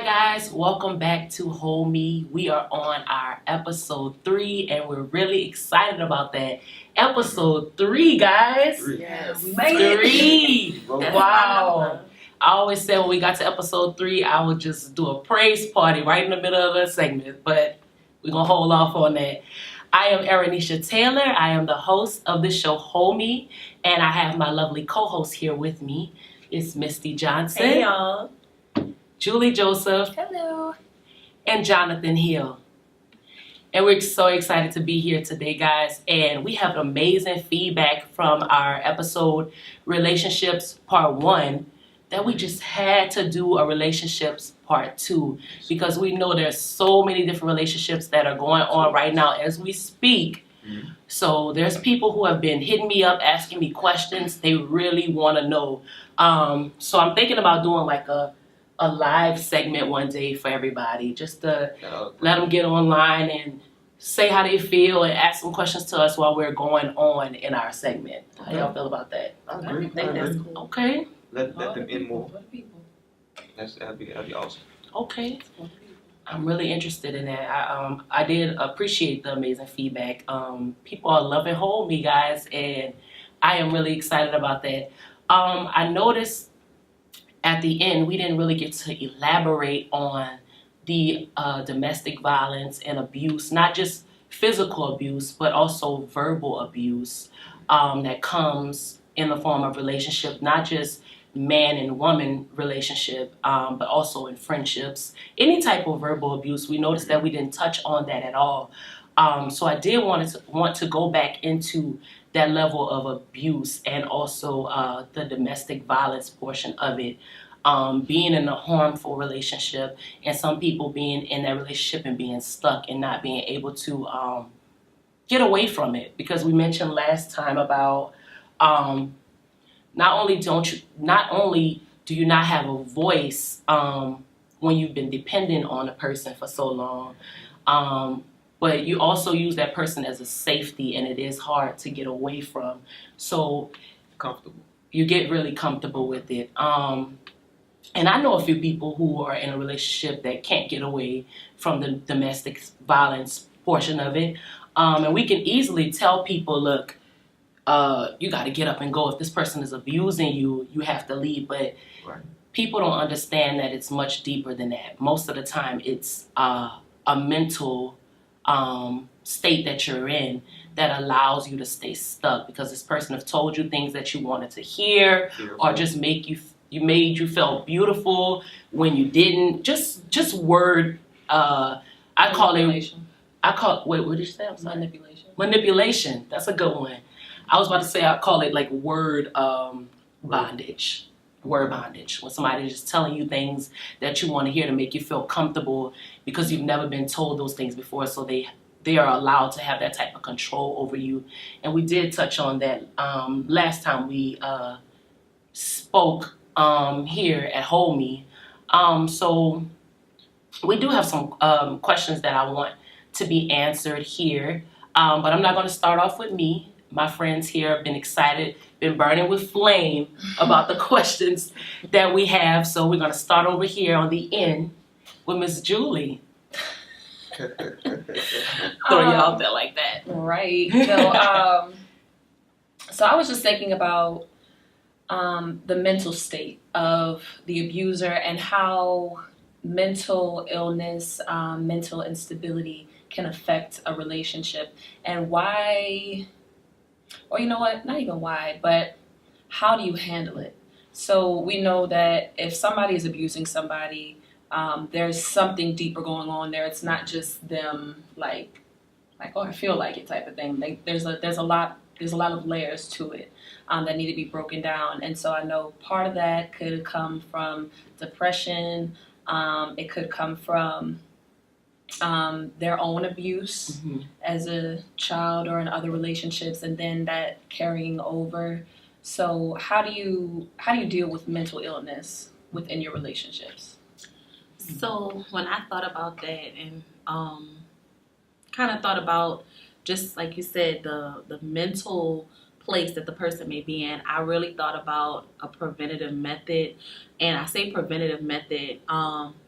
guys, welcome back to Hold Me. We are on our episode 3 and we're really excited about that. Episode 3, guys. Yes. We made it. 3. That's Wow. I always said when we got to episode 3, I would just do a praise party right in the middle of the segment, but we're going to hold off on that. I am Errineisha Taylor. I am the host of the show Hold Me, and I have my lovely co-host here with me. It's Misty Johnson. Hey, y'all. Julie Joseph. Hello. And Johnathan Hill. And we're so excited to be here today, guys. And we have amazing feedback from our episode Relationships Part 1 that we just had to do a Relationships Part 2 because we know there's so many different relationships that are going on right now as we speak. Mm-hmm. So there's people who have been hitting me up, asking me questions. They really want to know. So I'm thinking about doing like a live segment one day for everybody, just to let them get online and say how they feel and ask some questions to us while we're going on in our segment. How y'all feel about that? I think that's cool. Okay. Let them in more. That'd be awesome. Okay. I'm really interested in that. I did appreciate the amazing feedback. People are loving Hold Me, guys, and I am really excited about that. I noticed at the end, we didn't really get to elaborate on the domestic violence and abuse, not just physical abuse, but also verbal abuse that comes in the form of relationship, not just man and woman relationship, but also in friendships. Any type of verbal abuse, we noticed that we didn't touch on that at all. So I did want to go back into that level of abuse and also the domestic violence portion of it, being in a harmful relationship and some people being in that relationship and being stuck and not being able to get away from it. Because we mentioned last time about not only do you not have a voice when you've been dependent on a person for so long, but you also use that person as a safety, and it is hard to get away from. So Comfortable. You get really comfortable with it. And I know a few people who are in a relationship that can't get away from the domestic violence portion of it. And we can easily tell people, look, you got to get up and go. If this person is abusing you, you have to leave. But people don't understand that it's much deeper than that. Most of the time, it's a mental state that you're in that allows you to stay stuck because this person have told you things that you wanted to hear or just made you feel beautiful when you didn't. Just word. I call it. Wait, what did you say? I'm sorry. Manipulation. That's a good one. I was about to say I call it like word bondage. Word bondage. When somebody is just telling you things that you want to hear to make you feel comfortable because you've never been told those things before, so they are allowed to have that type of control over you. And we did touch on that last time we spoke here at Hold Me. So we do have some questions that I want to be answered here, but I'm not going to start off with me. My friends here have been excited, been burning with flame about the questions that we have. So we're going to start over here on the end with Miss Julie. Throw you out there like that. Right. So I was just thinking about the mental state of the abuser and how mental illness, mental instability can affect a relationship, and why, or you know what, not even why, but how do you handle it? So we know that if somebody is abusing somebody, there's something deeper going on there. It's not just them like, oh, I feel like it type of thing. There's a lot of layers to it that need to be broken down. And so I know part of that could come from depression. It could come from their own abuse as a child or in other relationships, and then that carrying over. So how do you deal with mental illness within your relationships? So when I thought about that and kind of thought about, just like you said, the mental place that the person may be in, I really thought about a preventative method. And I say preventative method,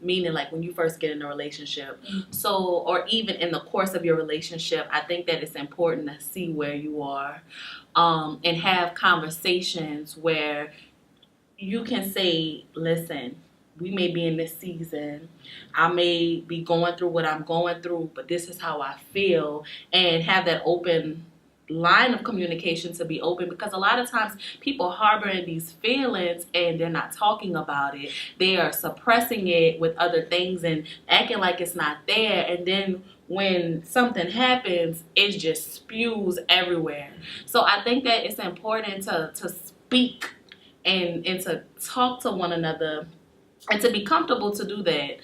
meaning like when you first get in a relationship. So, or even in the course of your relationship, I think that it's important to see where you are, and have conversations where you can say, listen, we may be in this season. I may be going through what I'm going through, but this is how I feel. And have that open line of communication to be open, because a lot of times people harbor in these feelings and they're not talking about it. They are suppressing it with other things and acting like it's not there. And then when something happens, it just spews everywhere. So I think that it's important to speak and to talk to one another and to be comfortable to do that.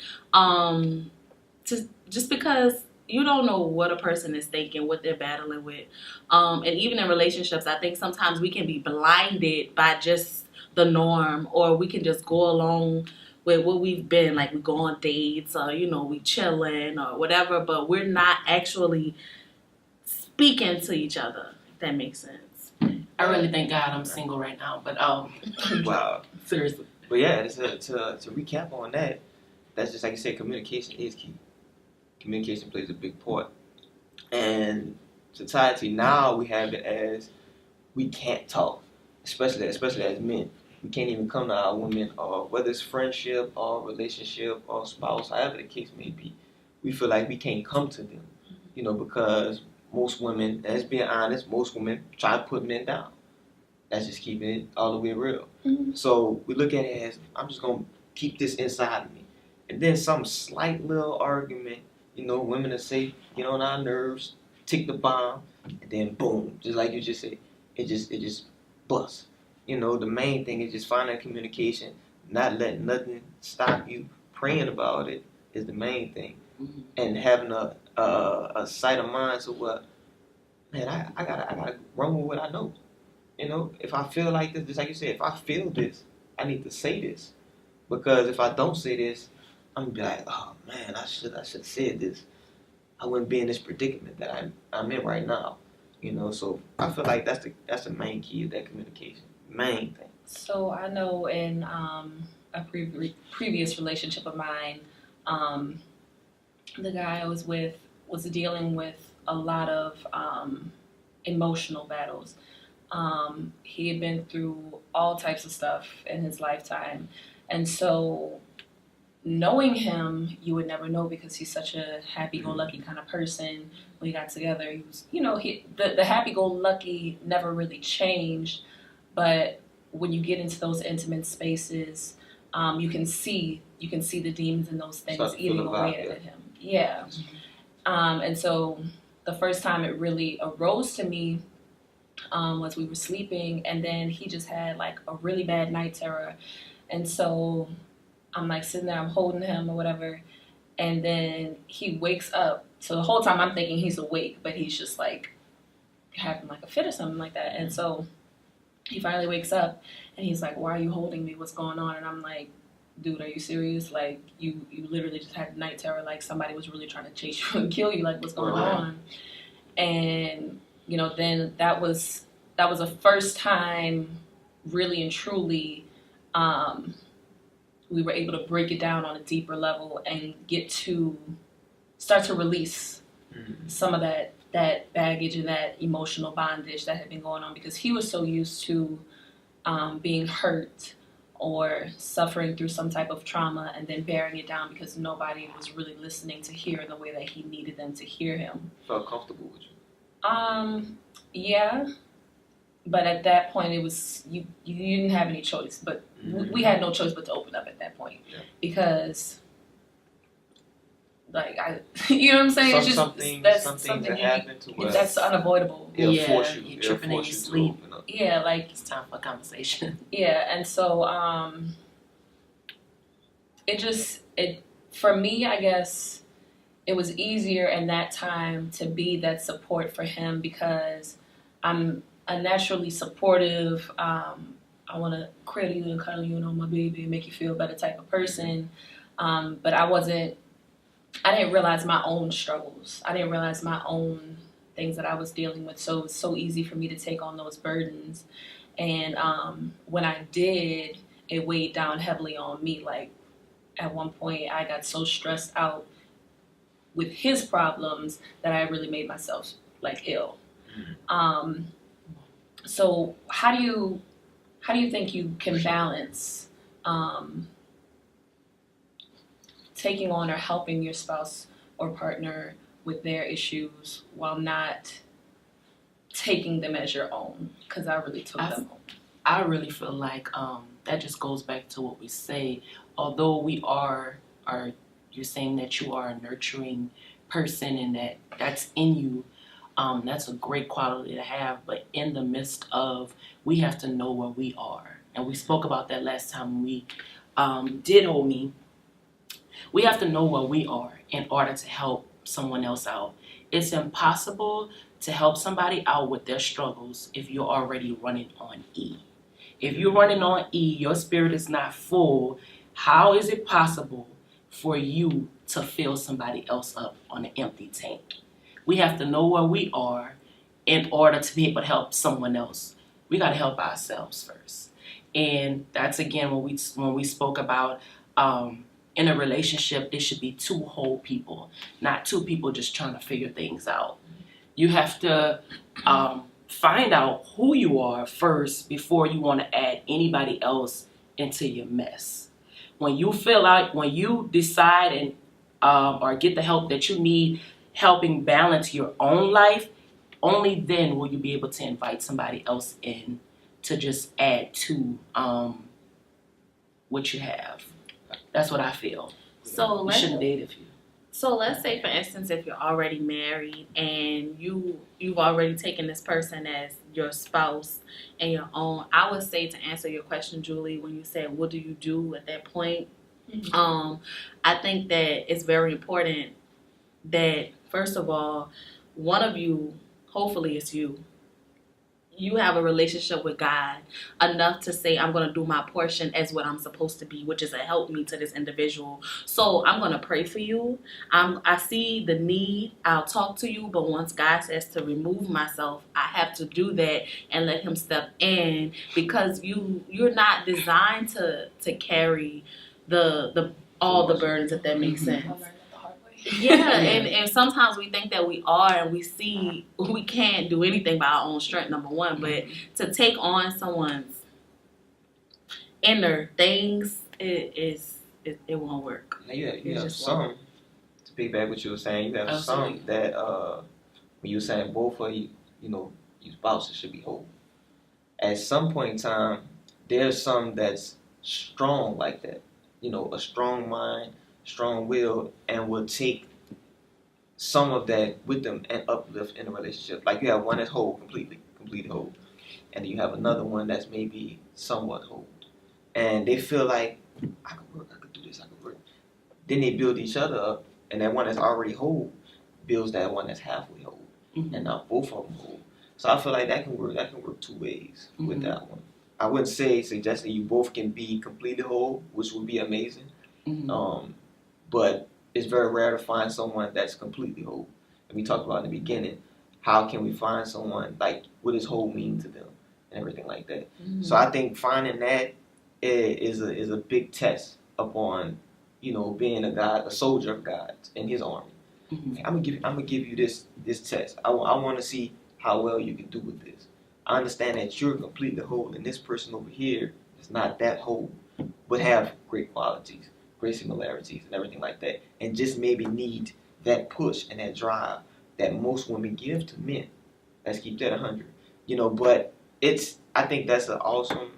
Just because you don't know what a person is thinking, what they're battling with. And even in relationships, I think sometimes we can be blinded by just the norm, or we can just go along with what we've been, like we go on dates or, we chilling or whatever, but we're not actually speaking to each other, if that makes sense. I really thank God I'm single right now, but Wow. seriously. But yeah, to recap on that, that's just like you said, communication is key. Communication plays a big part. And society now, we have it as we can't talk, especially as men. We can't even come to our women, or whether it's friendship or relationship or spouse, however the case may be. We feel like we can't come to them, because most women, let's be honest, most women try to put men down. That's just keeping it all the way real. Mm-hmm. So we look at it as, I'm just going to keep this inside of me. And then some slight little argument, women will say, get on our nerves, tick the bomb, and then boom, just like you just said, it just busts. The main thing is just finding communication, not letting nothing stop you. Praying about it is the main thing. Mm-hmm. And having a sight of mind to what, man, I gotta run with what I know. If I feel like this, just like you said, if I feel this, I need to say this. Because if I don't say this, I'm gonna be like, oh man, I should have said this. I wouldn't be in this predicament that I'm in right now. So I feel like that's the main key of that communication. Main thing. So I know in a previous relationship of mine, the guy I was with was dealing with a lot of emotional battles. He had been through all types of stuff in his lifetime. And so knowing him, you would never know, because he's such a happy-go-lucky kind of person. When we got together, he was, the happy-go-lucky never really changed. But when you get into those intimate spaces, you can see the demons in those things eating away at him. Yeah. And so the first time it really arose to me was we were sleeping, and then he just had like a really bad night terror. And so I'm like sitting there, I'm holding him or whatever, and then he wakes up. So the whole time I'm thinking he's awake, but he's just like having like a fit or something like that. And so he finally wakes up and he's like, why are you holding me? What's going on? And I'm like, dude, are you serious? Like, you literally just had night terror. Like, somebody was really trying to chase you and kill you. Like, what's going on? And, then that was the first time really and truly we were able to break it down on a deeper level and start to release some of that baggage and that emotional bondage that had been going on, because he was so used to being hurt or suffering through some type of trauma and then bearing it down because nobody was really listening to hear the way that he needed them to hear him. Felt comfortable with you? Yeah. But at that point, it was you didn't have any choice. But we had no choice but to open up at that point, because, like, you know what I'm saying? It's just something that happened to us. That's unavoidable. It'll force you. You're tripping in your sleep. Yeah, like, it's time for a conversation. Yeah, and so for me, I guess it was easier in that time to be that support for him, because I'm a naturally supportive, I want to cradle you and cuddle you and hold my baby and make you feel better type of person. But I didn't realize my own struggles. I didn't realize my own things that I was dealing with. So it was so easy for me to take on those burdens. And when I did, it weighed down heavily on me. Like at one point, I got so stressed out with his problems that I really made myself like ill. So how do you think you can balance taking on or helping your spouse or partner with their issues while not taking them as your own? Because I really took them home. I really feel like that just goes back to what we say. Although we are you're saying that you are a nurturing person and that's in you, that's a great quality to have. But in the midst of, we have to know where we are. And we spoke about that last time we did Hold Me. We have to know where we are in order to help someone else out. It's impossible to help somebody out with their struggles if you're already running on E. If you're running on E, your spirit is not full. How is it possible for you to fill somebody else up on an empty tank? We have to know where we are in order to be able to help someone else. We got to help ourselves first. And that's, again, when we spoke about in a relationship, it should be two whole people, not two people just trying to figure things out. You have to find out who you are first before you want to add anybody else into your mess. When you decide and or get the help that you need, helping balance your own life, only then will you be able to invite somebody else in to just add to what you have. That's what I feel. So you shouldn't date if you. So let's say, for instance, if you're already married and you've already taken this person as your spouse and your own. I would say, to answer your question, Julie, when you said what do you do at that point, I think that it's very important that, first of all, one of you, hopefully it's you have a relationship with God enough to say, I'm going to do my portion as what I'm supposed to be, which is a help me to this individual. So I'm going to pray for you. I see the need. I'll talk to you. But once God says to remove myself, I have to do that and let him step in, because you're not designed to carry all the burdens, if that makes sense. Yeah, and sometimes we think that we are, and we see we can't do anything by our own strength, number one. But to take on someone's inner things, it won't work. Now you have some, to piggyback what you were saying, you have some that when you were saying both of you, your spouses should be whole. At some point in time, there's some that's strong like that. A strong mind, strong will, and will take some of that with them and uplift in a relationship. Like you have one that's whole, completely whole, and you have another one that's maybe somewhat whole, and they feel like I could work, I could do this, I could work. Then they build each other up, and that one that's already whole builds that one that's halfway whole, and now both of them whole. So I feel like that can work. That can work two ways with that one. I wouldn't suggest that you both can be completely whole, which would be amazing. But it's very rare to find someone that's completely whole. And we talked about in the beginning, how can we find someone, like, what does whole mean to them and everything like that. So I think finding that is a big test upon, being a soldier of God in his army. I'm gonna give you this test. I want to see how well you can do with this. I understand that you're completely whole, and this person over here is not that whole, but have great qualities, great similarities, and everything like that, and just maybe need that push and that drive that most women give to men. Let's keep that 100. But I think that's awesome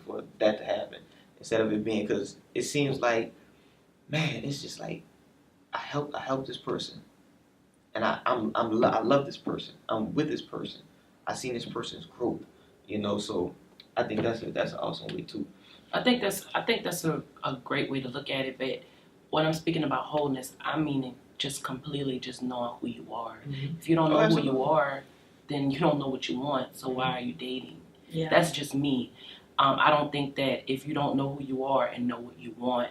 for that to happen, instead of it being, because it seems like, man, it's just like I help this person, and I love this person. I'm with this person. I seen this person's growth, So I think that's an awesome way too. I think that's a great way to look at it. But when I'm speaking about wholeness, I mean it just completely just knowing who you are. If you don't know who you are, then you don't know what you want. So why are you dating? Yeah. That's just me. I don't think that if you don't know who you are and know what you want,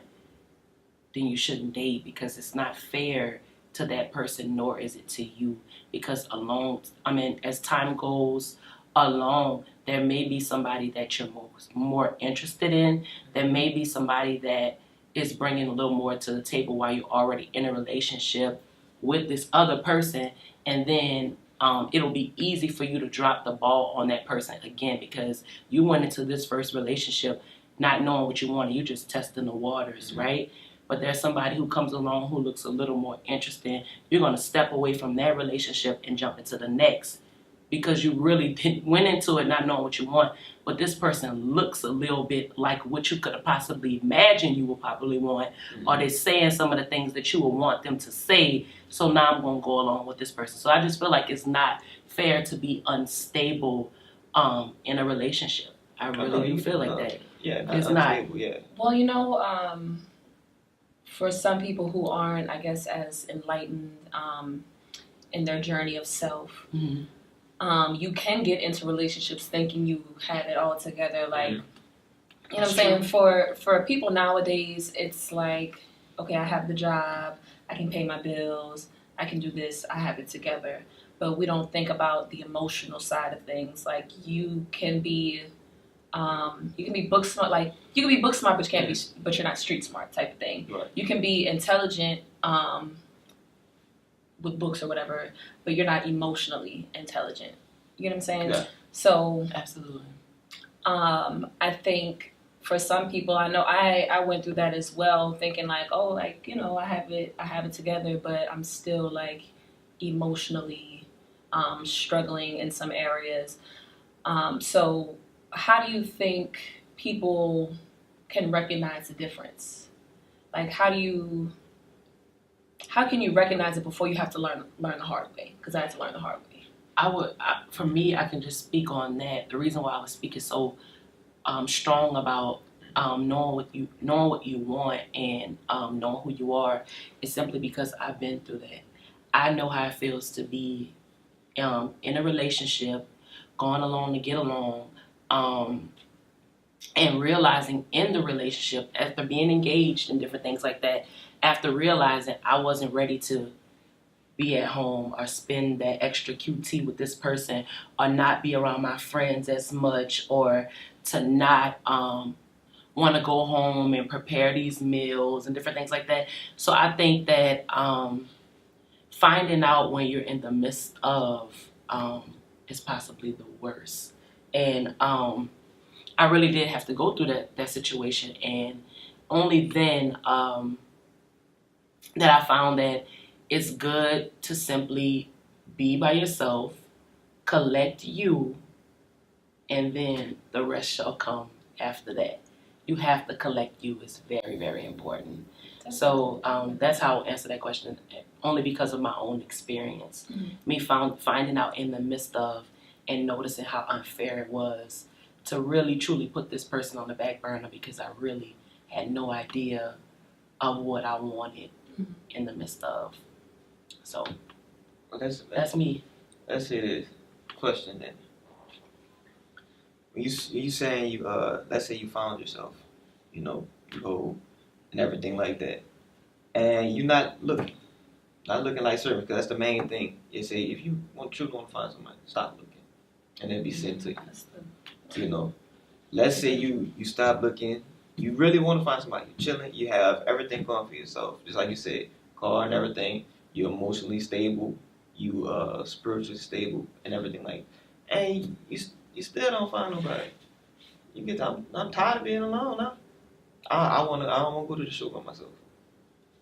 then you shouldn't date, because it's not fair to that person, nor is it to you. Because as time goes along, there may be somebody that you're more interested in. There may be somebody that is bringing a little more to the table while you're already in a relationship with this other person, and then it'll be easy for you to drop the ball on that person again, because you went into this first relationship not knowing what you wanted. You just testing the waters, right? But there's somebody who comes along who looks a little more interesting. You're going to step away from that relationship and jump into the next, because you really went into it not knowing what you want. But this person looks a little bit like what you could have possibly imagined you would probably want, or they're saying some of the things that you would want them to say. So now I'm going to go along with this person. So I just feel like it's not fair to be unstable in a relationship. I really do feel like that. Yeah, it's not. Yeah. Well, for some people who aren't, I guess, as enlightened in their journey of self, you can get into relationships thinking you have it all together. Like, you know what I'm saying? For people nowadays, it's like, okay, I have the job, I can pay my bills, I can do this, I have it together. But we don't think about the emotional side of things. Like, you can be book smart. Like, you can be book smart, but you're not street smart type of thing. Right. You can be intelligent with books or whatever, but you're not emotionally intelligent. You know what I'm saying? Yeah. So Absolutely. I think for some people, I know I went through that as well, thinking like, oh, like, you know, I have it together, but I'm still like emotionally struggling in some areas. So how do you think people can recognize the difference? Like, how can you recognize it before you have to learn the hard way? Because I had to learn the hard way. For me, I can just speak on that. The reason why I was speaking so strong about knowing what you want and knowing who you are is simply because I've been through that. I know how it feels to be in a relationship, going along to get along, and realizing in the relationship, after being engaged and different things like that, after realizing I wasn't ready to be at home or spend that extra QT with this person, or not be around my friends as much, or to not want to go home and prepare these meals and different things like that. So I think that finding out when you're in the midst of is possibly the worst. And I really did have to go through that situation, and only then that I found that it's good to simply be by yourself, collect you, and then the rest shall come after that. You have to collect you. Is very, very important. So that's how I'll answer that question, only because of my own experience. Me finding out in the midst of and noticing how unfair it was to really, truly put this person on the back burner, because I really had no idea of what I wanted in the midst of. So that's me. Let's say this question then. When you saying you let's say you found yourself, you know, you go and everything like that, and you're not looking like service, because that's the main thing. You say if you truly want to find somebody, stop looking, and it'll be sent to you. You know, let's say you stop looking, you really want to find somebody, you're chilling, you have everything going for yourself, just like you said, car and everything, you're emotionally stable, you spiritually stable and everything like that. And you still don't find nobody. You get I'm tired of being alone now. I don't want to go to the show by myself.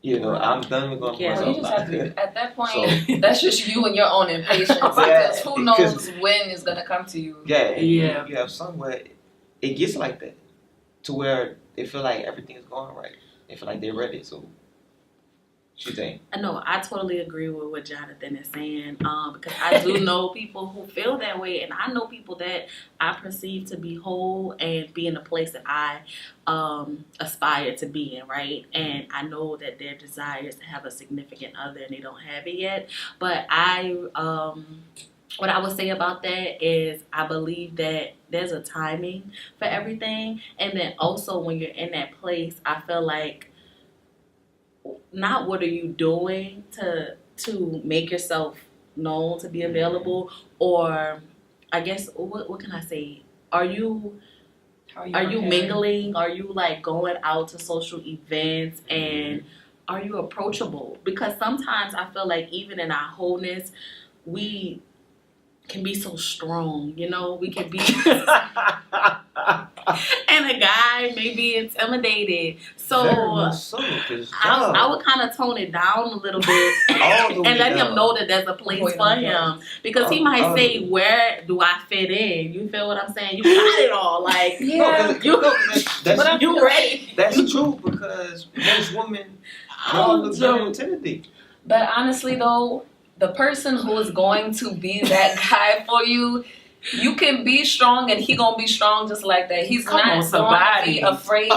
You know, I'm done with going by myself. You just have to, at that point, that's just you and your own impatience. Because who knows when it's gonna come to you. Yeah. You have somewhere it gets like that, to where they feel like everything is going right. They feel like they're ready. So, what you think? No, I totally agree with what Johnathan is saying. Because I do know people who feel that way, and I know people that I perceive to be whole and be in a place that I aspire to be in, right? And I know that their desire is to have a significant other, and they don't have it yet. But what I would say about that is I believe that there's a timing for everything. And then also when you're in that place, I feel like not what are you doing to make yourself known, to be available, or I guess what can I say? Are you mingling? Are you like going out to social events, and are you approachable? Because sometimes I feel like even in our wholeness, we can be so strong, you know, we can be and a guy may be intimidated. So Very much so, 'cause I would kind of tone it down a little bit and let him know that there's a place for him, because he might say, where do I fit in? You feel what I'm saying? You got it all, like you ready. That's true, because most women don't look very intimidating. But honestly though, the person who is going to be that guy for you, you can be strong and he gonna be strong just like that. He's not going to be afraid.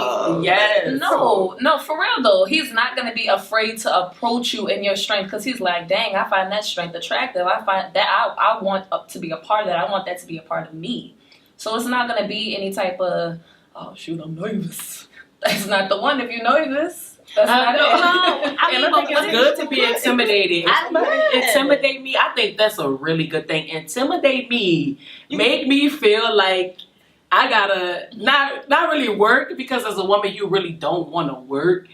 Yes. No, for real though. He's not going to be afraid to approach you in your strength, because he's like, dang, I find that strength attractive. I find that I want to be a part of that. I want that to be a part of me. So it's not going to be any type of, oh shoot, I'm nervous. That's not the one. If you're nervous, that's not it. I mean, but it's good to be intimidated. Intimidate me. I think that's a really good thing. Intimidate me. Make me feel like I gotta not really work, because as a woman you really don't want to work.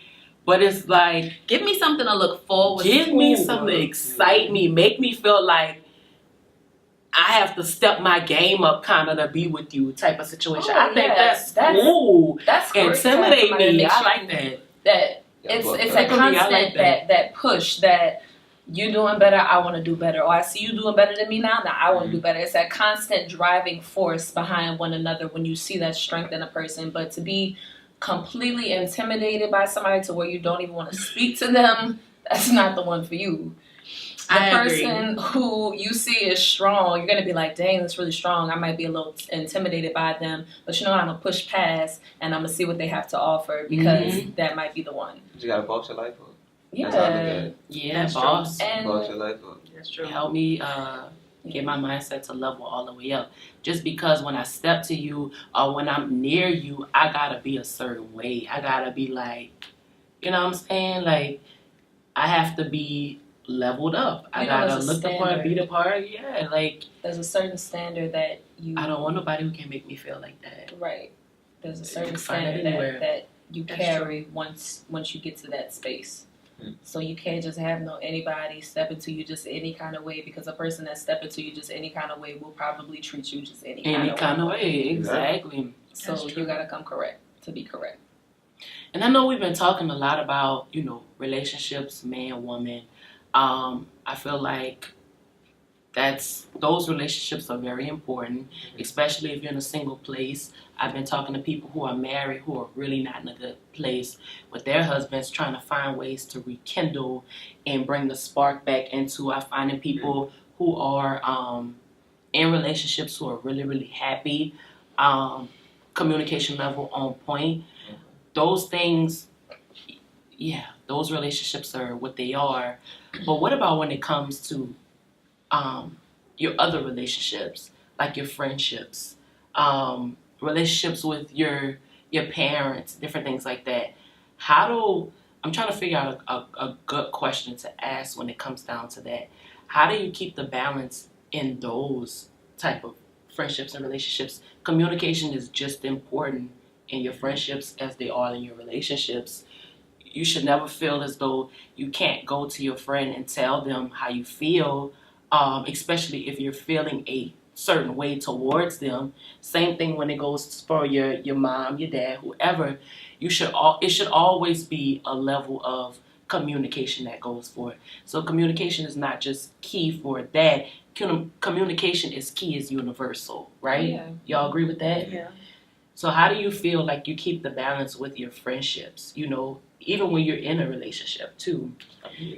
But it's like, give me something to look forward to. Give me something to excite me. Make me feel like I have to step my game up kind of to be with you type of situation. I think that's cool. That's intimidate me. I like that. It's a constant that push that you doing better, I want to do better, or I see you doing better than me now I want to do better. It's that constant driving force behind one another when you see that strength in a person. But to be completely intimidated by somebody to where you don't even want to speak to them, that's not the one for you. The person who you see is strong, you're going to be like, dang, that's really strong. I might be a little intimidated by them, but you know what? I'm going to push past and I'm going to see what they have to offer, because that might be the one. You got to boss your life up. Yeah. Yeah, boss. And boss your life up. That's true. Help me get my mindset to level all the way up. Just because when I step to you or when I'm near you, I got to be a certain way. I got to be like, you know what I'm saying? Like, I have to be leveled up. I gotta look the part, be the part. Yeah, like there's a certain standard that I don't want nobody who can make me feel like that. Right. There's a certain standard that you carry once you get to that space. So you can't just have anybody step into you just any kind of way, because a person that step into you just any kind of way will probably treat you just any kind of way. Exactly. So you gotta come correct to be correct. And I know we've been talking a lot about, relationships, man, woman. I feel like those relationships are very important, especially if you're in a single place. I've been talking to people who are married who are really not in a good place with their husbands, trying to find ways to rekindle and bring the spark back into. I'm finding people who are in relationships who are really, really happy, communication level on point. Those things, those relationships are what they are. But what about when it comes to your other relationships, like your friendships, relationships with your parents, different things like that? I'm trying to figure out a good question to ask when it comes down to that. How do you keep the balance in those type of friendships and relationships? Communication is just important in your friendships as they are in your relationships. You should never feel as though you can't go to your friend and tell them how you feel, especially if you're feeling a certain way towards them. Same thing when it goes for your mom, your dad, whoever. It should always be a level of communication that goes for it. So communication is not just key for that. Communication is key, is universal, right? Yeah. Y'all agree with that? Yeah. So how do you feel like you keep the balance with your friendships? Even when you're in a relationship too.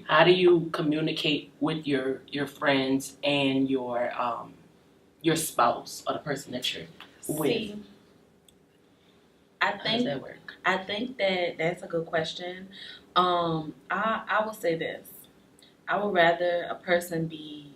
How do you communicate with your friends and your spouse or the person that you're with? How does that work? I think that's a good question. I will say this. I would rather a person be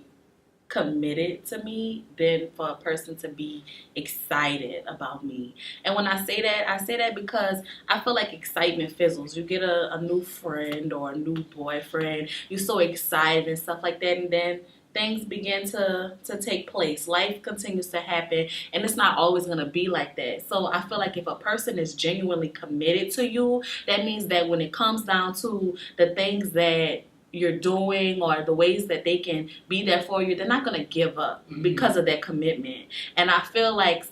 committed to me than for a person to be excited about me. And when I say that because I feel like excitement fizzles. You get a new friend or a new boyfriend, you're so excited and stuff like that, and then things begin to take place. Life continues to happen, and it's not always going to be like that. So I feel like if a person is genuinely committed to you, that means that when it comes down to the things that you're doing or the ways that they can be there for you, they're not going to give up because of that commitment. And I feel like,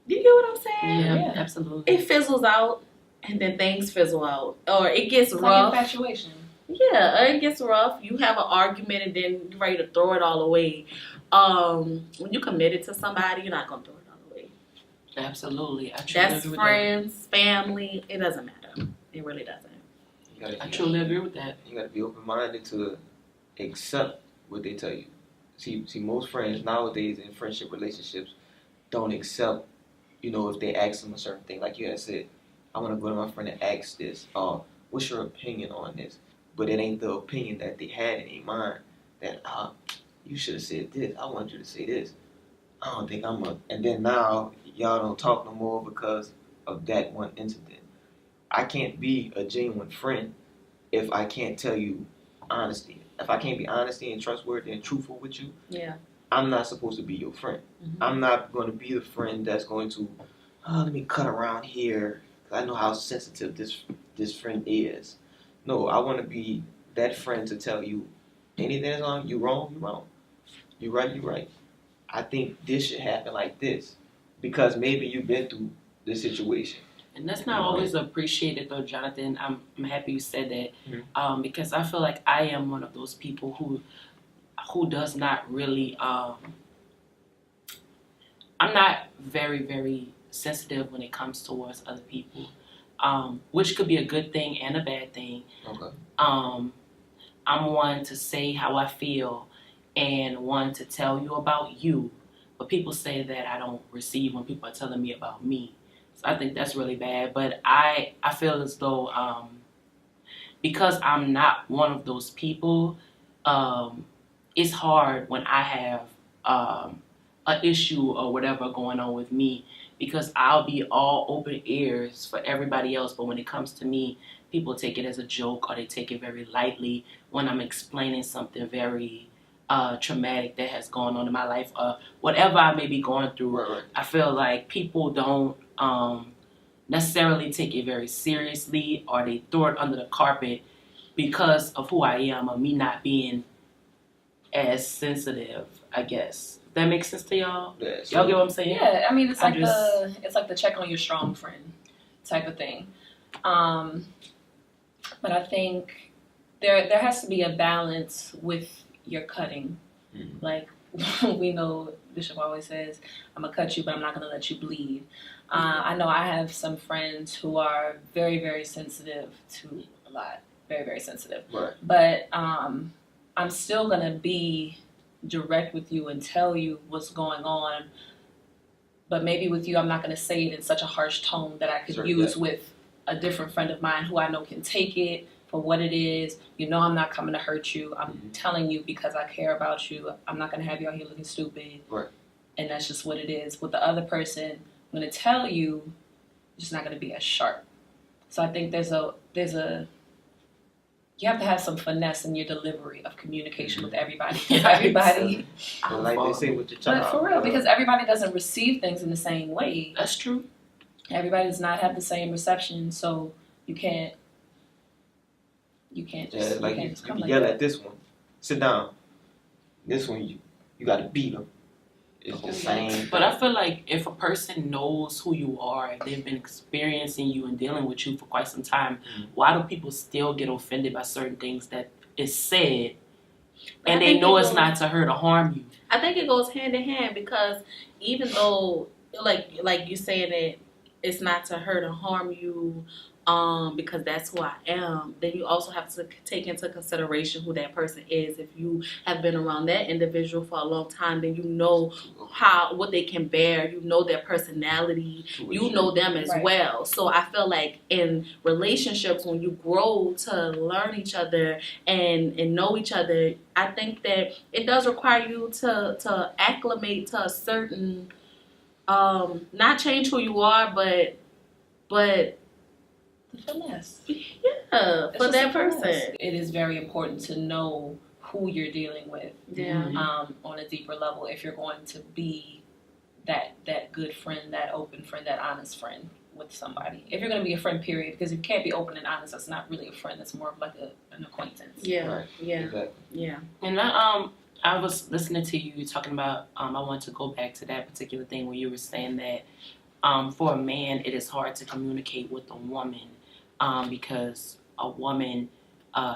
you get what I'm saying? Yeah, absolutely. It fizzles out, and then things fizzle out, or it gets It's rough. like infatuation. Yeah, it gets rough. You have an argument and then you're ready to throw it all away. When you're committed to somebody, you're not going to throw it all away. Absolutely. That's friends, family. It doesn't matter. It really doesn't. I truly agree with that. You got to be open-minded to accept what they tell you. See, most friends nowadays in friendship relationships don't accept, if they ask them a certain thing. Like you had said, I want to go to my friend and ask this. What's your opinion on this? But it ain't the opinion that they had in their mind that, you should have said this. I want you to say this. I don't think and then now y'all don't talk no more because of that one incident. I can't be a genuine friend if I can't tell you honesty. If I can't be honesty and trustworthy and truthful with you, Yeah. I'm not supposed to be your friend. Mm-hmm. I'm not going to be the friend that's going to, let me cut around here. I know how sensitive this friend is. No, I want to be that friend to tell you anything that's wrong, you wrong, you wrong. You right, you right. I think this should happen like this because maybe you've been through this situation. And that's not always appreciated, though, Johnathan. I'm happy you said that Mm-hmm. because I feel like I am one of those people who does not really. I'm not very, very sensitive when it comes towards other people, which could be a good thing and a bad thing. Okay. I'm one to say how I feel and one to tell you about you, but people say that I don't receive when people are telling me about me. So I think that's really bad. But I feel as though because I'm not one of those people, it's hard when I have an issue or whatever going on with me because I'll be all open ears for everybody else. But when it comes to me, people take it as a joke or they take it very lightly when I'm explaining something very traumatic that has gone on in my life or whatever I may be going through. Right. I feel like people don't necessarily take it very seriously or they throw it under the carpet because of who I am or me not being as sensitive, I guess. That makes sense to y'all? Yeah, Y'all get what I'm saying? Yeah, I mean it's I'm like the check on your strong friend type of thing. But I think there has to be a balance with your cutting. Mm-hmm. Like we know Bishop always says, I'm gonna cut you, but I'm not gonna let you bleed. I know I have some friends who are very, very sensitive to a lot, very, very sensitive. Right. But I'm still gonna be direct with you and tell you what's going on. But maybe with you, I'm not gonna say it in such a harsh tone that I could use with a different friend of mine who I know can take it for what it is. I'm not coming to hurt you. I'm telling you because I care about you. I'm not going to have you out here looking stupid. Right. And that's just what it is. With the other person, I'm going to tell you, it's just not going to be as sharp. So I think there's a you have to have some finesse in your delivery of communication with everybody. Everybody. But like they say with your child. But for real, because everybody doesn't receive things in the same way. That's true. Everybody does not have the same reception, so you can't just, like you you can't just come can like yell that. at this one, sit down. This one you got to beat them. It's the same. But I feel like if a person knows who you are and they've been experiencing you and dealing with you for quite some time, why do people still get offended by certain things that is said and they know it's not to hurt or harm you? I think it goes hand in hand because even though, like you saying it, it's not to hurt or harm you, because that's who I am, then you also have to take into consideration who that person is. If you have been around that individual for a long time, then you know what they can bear, you know their personality, you know them as well. So I feel like in relationships, when you grow to learn each other and know each other, I think that it does require you to acclimate to a certain not change who you are, but finesse. yeah, for that person. It is very important to know who you're dealing with. Yeah. On a deeper level, if you're going to be that good friend, that open friend, that honest friend with somebody. If you're going to be a friend, period, because if you can't be open and honest, that's not really a friend. That's more of like an acquaintance. Yeah. Right. Yeah. Exactly. Yeah. And I was listening to you talking about, I want to go back to that particular thing where you were saying that for a man, it is hard to communicate with a woman because a woman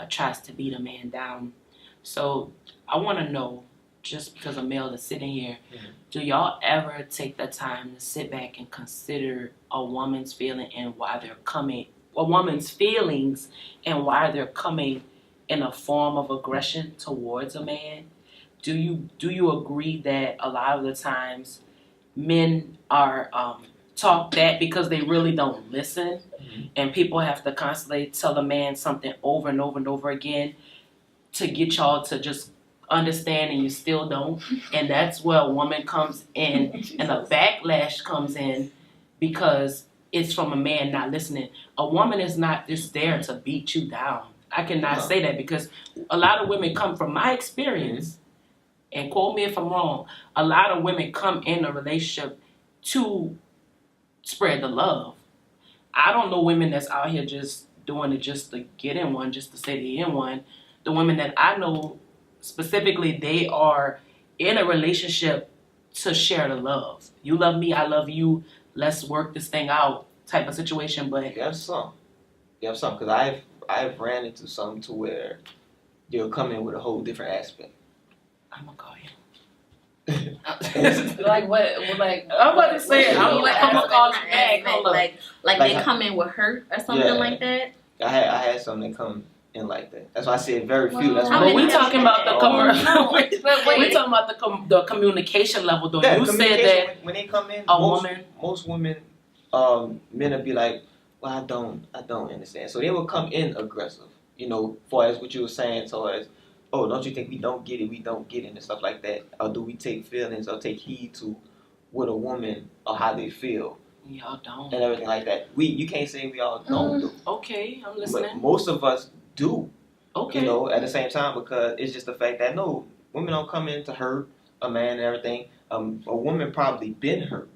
tries to beat a man down. So I want to know, just because a male is sitting here, do y'all ever take the time to sit back and consider a woman's feeling and why they're coming, a woman's feelings and why they're coming in a form of aggression towards a man? Do you agree that a lot of the times men are taught that because they really don't listen, and people have to constantly tell a man something over and over and over again to get y'all to just understand, and you still don't, and that's where a woman comes in and a backlash comes in because it's from a man not listening. A woman is not just there to beat you down. I cannot say that because a lot of women come from my experience, and quote me if I'm wrong, a lot of women come in a relationship to spread the love. I don't know women that's out here just doing it just to get in one, just to say they're in one. The women that I know specifically, they are in a relationship to share the love. You love me, I love you, let's work this thing out type of situation. But You have some, because I've ran into some to where they'll come in with a whole different aspect. I'm gonna call you. Like what? Like I'm about to say it. I'm gonna call you back. Like they come in with hurt or something like that. I had some that come in like that. That's why I said very few. That's But we're talking about the commercial. Wait. We're talking about the communication level, though. Yeah, you said that when they come in, most women, men will be like, well, I don't understand. So they will come in aggressive, far as what you were saying, so as, oh, don't you think we don't get it, and stuff like that, or do we take feelings or take heed to what a woman or how they feel? Y'all don't. And everything like that. You can't say we all don't do. Okay, I'm listening. But most of us do. Okay. At the same time, because it's just the fact that no, women don't come in to hurt a man and everything. A woman probably been hurt,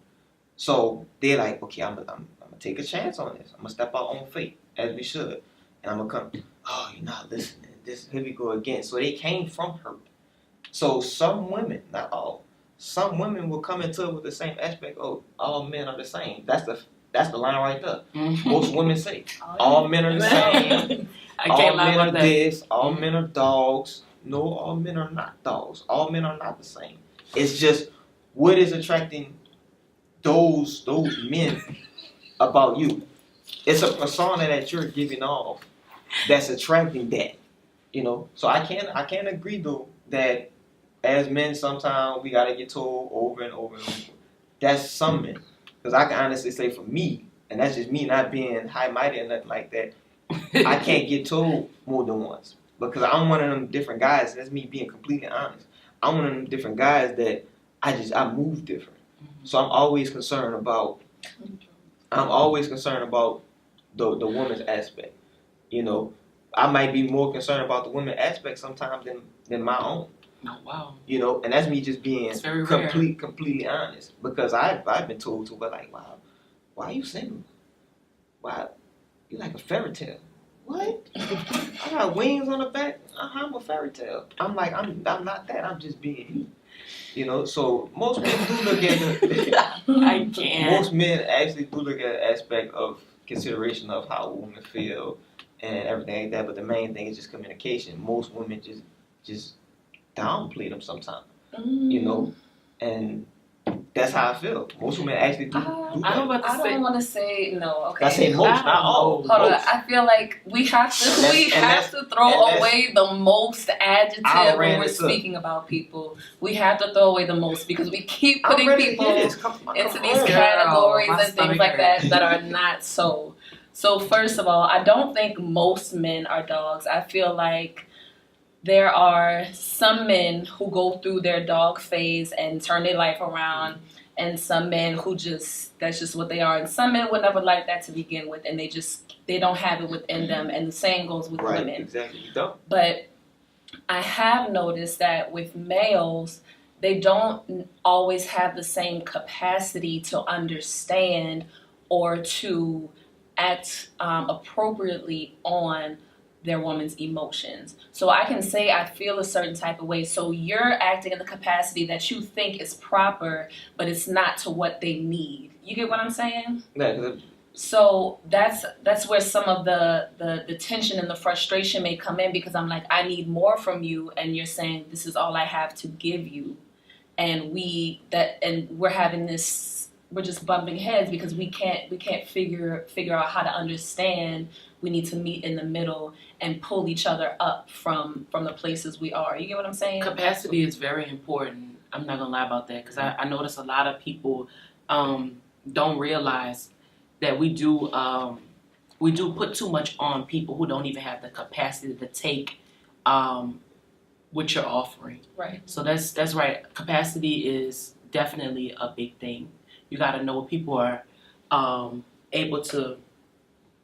so they're like, okay, I'm gonna take a chance on this. I'm gonna step out on faith as we should, and I'm gonna come. Oh, you're not listening. Here we go again. So they came from hurt. So some women, not all, some women will come into it with the same aspect. Oh, all men are the same. That's the line right there. Most women say all men are the same. I can't lie about that. This, all men are dogs. No, all men are not dogs. All men are not the same. It's just what is attracting those men about you. It's a persona that you're giving off that's attracting that. So I can't agree though that as men sometimes we gotta get told over and over and over. That's some men, because I can honestly say for me, and that's just me not being high-minded or nothing like that. I can't get told more than once because I'm one of them different guys. That's me being completely honest. I'm one of them different guys that I move different. So I'm always concerned about the woman's aspect. I might be more concerned about the women aspect sometimes than my own. Oh, wow. And that's me just being completely honest, because I've been told to, but like, wow, why are you single? Why you like a fairy tale? What? I got wings on the back. I'm a fairy tale. I'm like, I'm not that. I'm just being me. So most men do look at I can't. Most men actually do look at the aspect of consideration of how women feel and everything like that, but the main thing is just communication. Most women just downplay them sometimes, and that's how I feel. Most women actually do I'm that. about to I say. don't want to say no. Okay. I say most, I not all. don't Hold on. Most. I feel like we have to throw away the most adjective when we're speaking about people. We have to throw away the most because we keep putting people into these categories and things like that are not so. So first of all, I don't think most men are dogs. I feel like there are some men who go through their dog phase and turn their life around, and some men who that's just what they are. And some men would never like that to begin with, and they don't have it within them. And the same goes with women. Exactly. You don't. But I have noticed that with males, they don't always have the same capacity to understand or to act appropriately on their woman's emotions. So I can say I feel a certain type of way. So you're acting in the capacity that you think is proper, but it's not to what they need. You get what I'm saying? Yeah, so that's where some of the tension and the frustration may come in, because I'm like, I need more from you, and you're saying this is all I have to give you, and we're having this, we're just bumping heads because we can't figure out how to understand. We need to meet in the middle and pull each other up from the places we are. You get what I'm saying? Capacity is very important. I'm not gonna lie about that, because I notice a lot of people don't realize that we do put too much on people who don't even have the capacity to take what you're offering. Right. So that's right. Capacity is definitely a big thing. You got to know what people are able to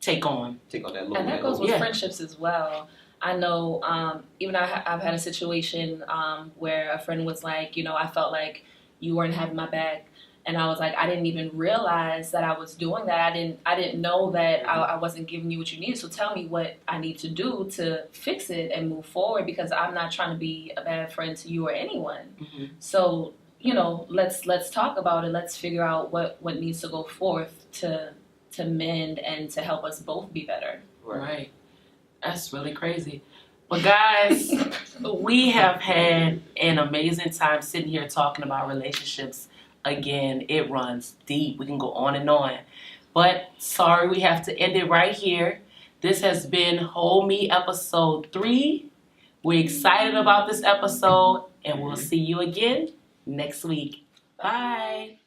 take on that load. And that goes with friendships as well. I know, even I've had a situation where a friend was like, I felt like you weren't having my back, and I was like, I didn't even realize that I was doing that. I didn't know that I wasn't giving you what you needed. So tell me what I need to do to fix it and move forward, because I'm not trying to be a bad friend to you or anyone. Mm-hmm. So let's talk about it. Let's figure out what needs to go forth to mend and to help us both be better. Right. That's really crazy. But guys, we have had an amazing time sitting here talking about relationships. Again, it runs deep. We can go on and on. But sorry, we have to end it right here. This has been Whole Me episode 3. We're excited about this episode, and we'll see you again next week. Bye.